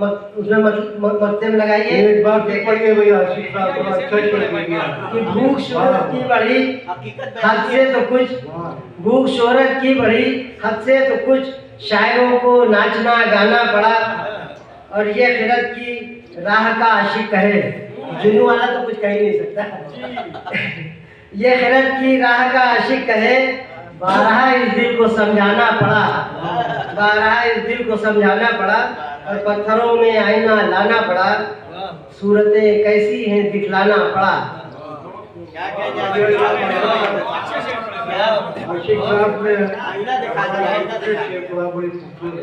उसमें मत्थे में लगाइए एक बार फिर पढ़िए भैया, आशिक साहब बड़ा अच्छा ही पढ़ लिया। कि भूख शोहरत की बढ़ी हद से तो कुछ, वाह, भूख शोहरत की बढ़ी हद से तो कुछ, शायरों को नाचना गाना पड़ा, और ये खिरत की राह का आशिक कहे, जुनू वाला तो कुछ कह ही नहीं सकता। ये खिरत की राह का आशिक कहे, बारहा इस दिल को समझाना पड़ा, बारहा इस दिल को समझाना पड़ा, और पत्थरों में आईना लाना पड़ा, सूरतें कैसी हैं दिखलाना पड़ा। आशिक साहब ने बड़ा बड़ी खूबसूरत